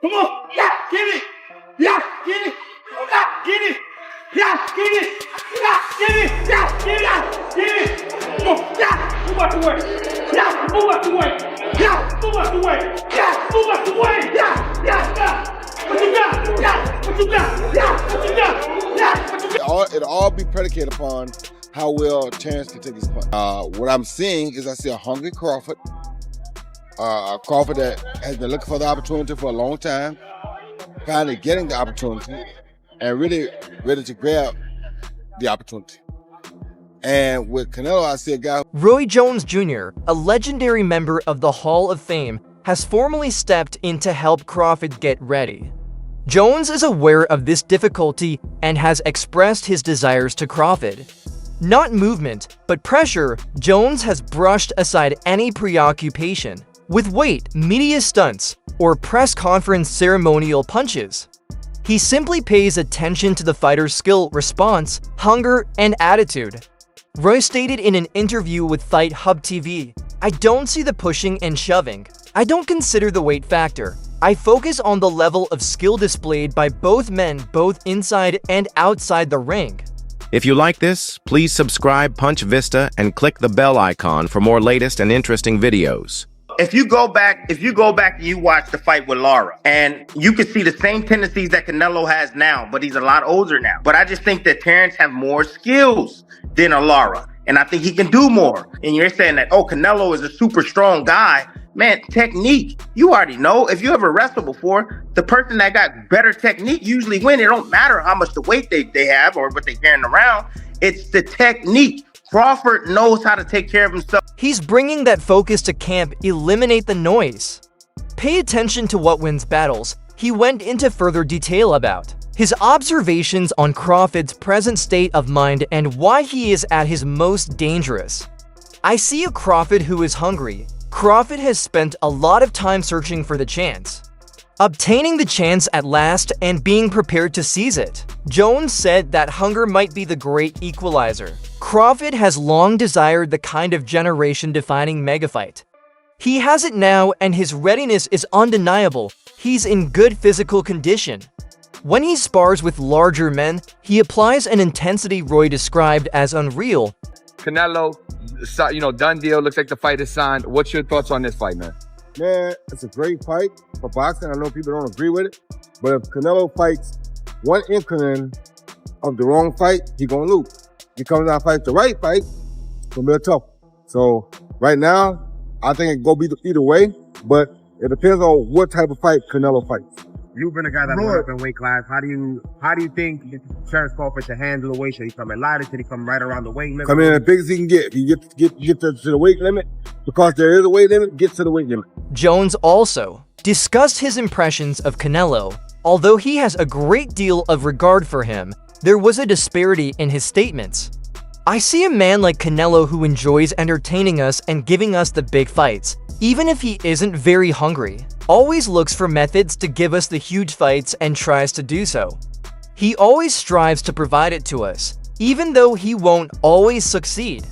Come on. Yeah, get it. Yeah, get it. Yeah, get it. Yeah, get it. Yeah, get it. Yeah, get it. Get it. Come on. Yeah, move out the way. Yeah, move out the way. Yeah, move out the way. Yeah, move out the way. Yeah, yeah. What you got? Yeah, what you got? Yeah, what you got? Yeah, what you got? It'll all be predicated upon how well Terence can take his punch. What I'm seeing is I see a hungry Crawford. A Crawford that has been looking for the opportunity for a long time, finally getting the opportunity, and really ready to grab the opportunity. And with Canelo, I see a guy. Roy Jones Jr., a legendary member of the Hall of Fame, has formally stepped in to help Crawford get ready. Jones is aware of this difficulty and has expressed his desires to Crawford. Not movement, but pressure, Jones has brushed aside any preoccupation with weight, media stunts, or press conference ceremonial punches. He simply pays attention to the fighter's skill, response, hunger, and attitude. Roy stated in an interview with Fight Hub TV, "I don't see the pushing and shoving. I don't consider the weight factor. I focus on the level of skill displayed by both men, both inside and outside the ring." If you like this, please subscribe Punch Vista and click the bell icon for more latest and interesting videos. If you go back and you watch the fight with Lara, and you can see the same tendencies that Canelo has now, but he's a lot older now. But I just think that Terence have more skills than a Lara, and I think he can do more. And you're saying that, oh, Canelo is a super strong guy. Man, technique, you already know. If you ever wrestled before, the person that got better technique usually win. It don't matter how much the weight they have or what they're carrying around. It's the technique. Crawford knows how to take care of himself. He's bringing that focus to camp. Eliminate the noise. Pay attention to what wins battles. He went into further detail about his observations on Crawford's present state of mind and why he is at his most dangerous. "I see a Crawford who is hungry. Crawford has spent a lot of time searching for the chance, obtaining the chance at last and being prepared to seize it." Jones said that hunger might be the great equalizer. Crawford has long desired the kind of generation-defining megafight. He has it now, and his readiness is undeniable. He's in good physical condition. When he spars with larger men, he applies an intensity Roy described as unreal. Canelo, done deal. Looks like the fight is signed. What's your thoughts on this fight, man? Man, it's a great fight for boxing. I know people don't agree with it, but if Canelo fights one inkling of the wrong fight, he's gonna lose. He comes out and fights the right fight, it's gonna be tough. So right now, I think it go be either way, but it depends on what type of fight Canelo fights. You've been a guy that moved up in weight class. How do you think Terence Crawford should handle the weight? Should he come in lighter? Should he come right around the weight limit? Come in as big as he can get. He get to the weight limit, because there is a weight limit, get to the weight limit. Jones also discussed his impressions of Canelo. Although he has a great deal of regard for him, there was a disparity in his statements. "I see a man like Canelo who enjoys entertaining us and giving us the big fights, even if he isn't very hungry. Always looks for methods to give us the huge fights and tries to do so. He always strives to provide it to us, even though he won't always succeed.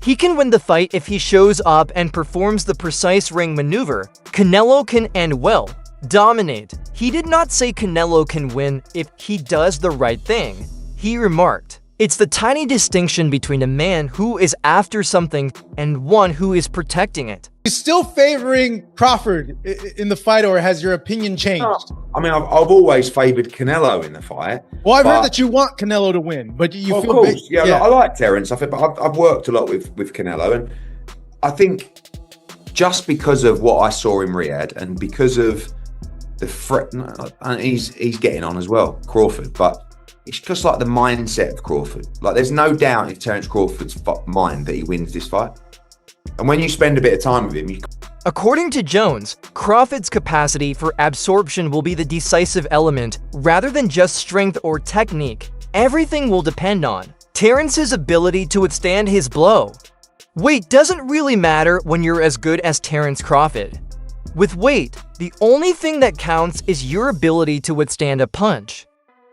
He can win the fight if he shows up and performs the precise ring maneuver. Canelo can end well, dominate. He did not say Canelo can win if he does the right thing. He remarked, "It's the tiny distinction between a man who is after something and one who is protecting it." You still favoring Crawford in the fight, or has your opinion changed? I mean, I've always favoured Canelo in the fight. Well, I've heard that you want Canelo to win, but you of feel course, yeah. I like Terence. But I've worked a lot with Canelo, and I think just because of what I saw in Riyadh and because of the threat, and he's getting on as well, Crawford, but it's just like the mindset of Crawford. Like, there's no doubt in Terence Crawford's mind that he wins this fight. And when you spend a bit of time with him, According to Jones, Crawford's capacity for absorption will be the decisive element rather than just strength or technique. Everything will depend on Terence's ability to withstand his blow. Weight doesn't really matter when you're as good as Terence Crawford. With weight, the only thing that counts is your ability to withstand a punch.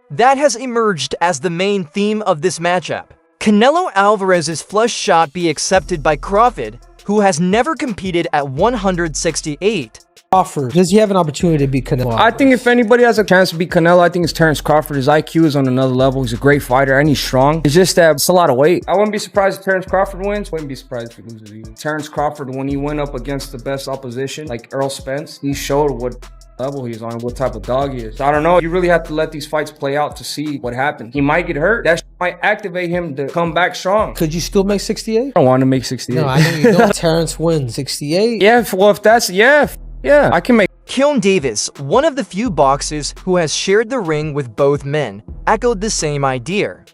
That has emerged as the main theme of this matchup. Canelo Alvarez's flush shot be accepted by Crawford, who has never competed at 168. Crawford, does he have an opportunity to beat Canelo? I think if anybody has a chance to beat Canelo, I think it's Terence Crawford. His IQ is on another level. He's a great fighter and he's strong. It's just that it's a lot of weight. I wouldn't be surprised if Terence Crawford wins. Wouldn't be surprised if he loses either. Terence Crawford, when he went up against the best opposition, like Errol Spence, he showed what level he's on, what type of dog he is. So I don't know. You really have to let these fights play out to see what happens. He might get hurt. That might activate him to come back strong. Could you still make 68? I don't want to make 68. No, I know you don't. Terence wins 68. Yeah, well, if that's, yeah, I can make. Keon Davis, one of the few boxers who has shared the ring with both men, echoed the same idea.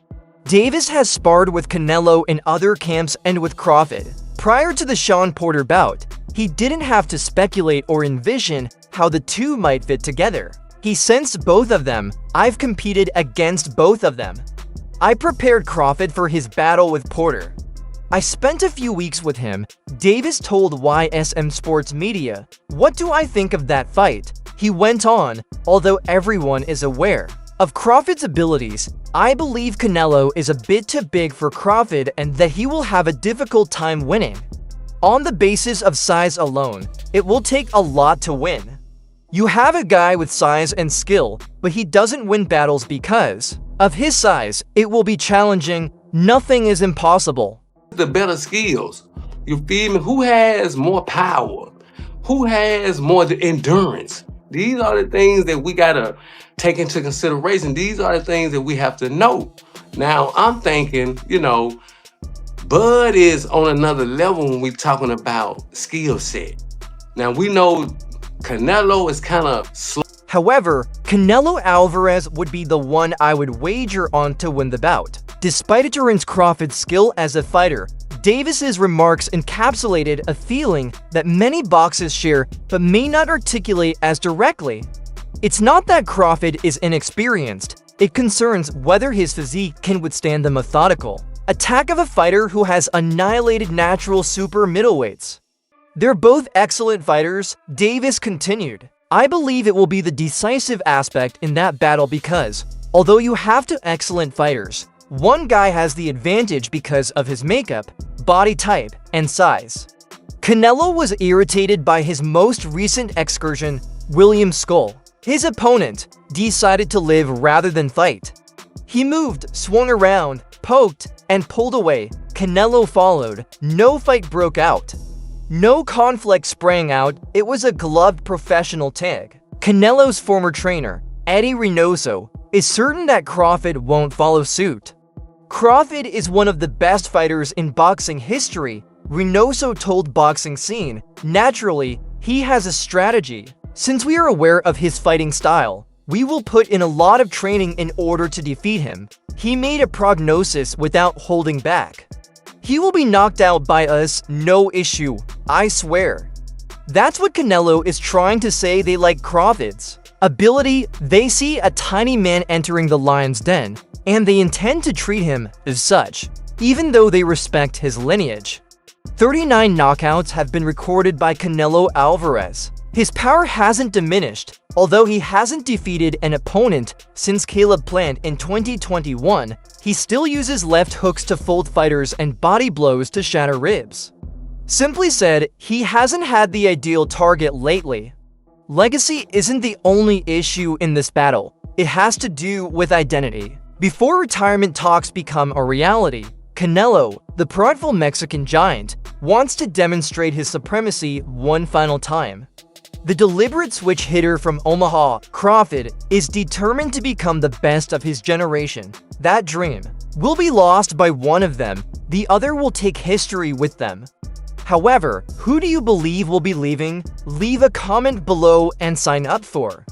Davis has sparred with Canelo in other camps and with Crawford. Prior to the Sean Porter bout, he didn't have to speculate or envision how the two might fit together. He sensed both of them. I've competed against both of them. I prepared Crawford for his battle with Porter. I spent a few weeks with him. Davis told YSM Sports Media, "What do I think of that fight?" He went on, "Although everyone is aware of Crawford's abilities, I believe Canelo is a bit too big for Crawford and that he will have a difficult time winning. On the basis of size alone, it will take a lot to win. You have a guy with size and skill, but he doesn't win battles because of his size. It will be challenging. Nothing is impossible." The better skills, you feel me? Who has more power? Who has more endurance? These are the things that we gotta take into consideration. These are the things that we have to know. Now, I'm thinking, Bud is on another level when we're talking about skill set. Now, we know Canelo is kind of slow. However, Canelo Alvarez would be the one I would wager on to win the bout. Despite Terence Crawford's skill as a fighter, Davis's remarks encapsulated a feeling that many boxers share but may not articulate as directly. It's not that Crawford is inexperienced. It concerns whether his physique can withstand the methodical attack of a fighter who has annihilated natural super middleweights. They're both excellent fighters, Davis continued. I believe it will be the decisive aspect in that battle because, although you have two excellent fighters, one guy has the advantage because of his makeup, body type, and size. Canelo was irritated by his most recent excursion, William Skull. His opponent decided to live rather than fight. He moved, swung around, poked, and pulled away. Canelo followed. No fight broke out. No conflict sprang out. It was a gloved professional tag. Canelo's former trainer, Eddie Reynoso, is certain that Crawford won't follow suit. Crawford is one of the best fighters in boxing history, Reynoso told Boxing Scene. Naturally, he has a strategy. Since we are aware of his fighting style, we will put in a lot of training in order to defeat him. He made a prognosis without holding back. He will be knocked out by us, no issue, I swear. That's what Canelo is trying to say. They like Crawford's ability. They see a tiny man entering the lion's den, and they intend to treat him as such, even though they respect his lineage. 39 knockouts have been recorded by Canelo Alvarez. His power hasn't diminished, although he hasn't defeated an opponent since Caleb Plant in 2021. He still uses left hooks to fold fighters and body blows to shatter ribs. Simply said, he hasn't had the ideal target lately. Legacy isn't the only issue in this battle. It has to do with identity. Before retirement talks become a reality, Canelo, the prideful Mexican giant, wants to demonstrate his supremacy one final time. The deliberate switch hitter from Omaha, Crawford, is determined to become the best of his generation. That dream will be lost by one of them. The other will take history with them. However, who do you believe will be leaving? Leave a comment below and sign up for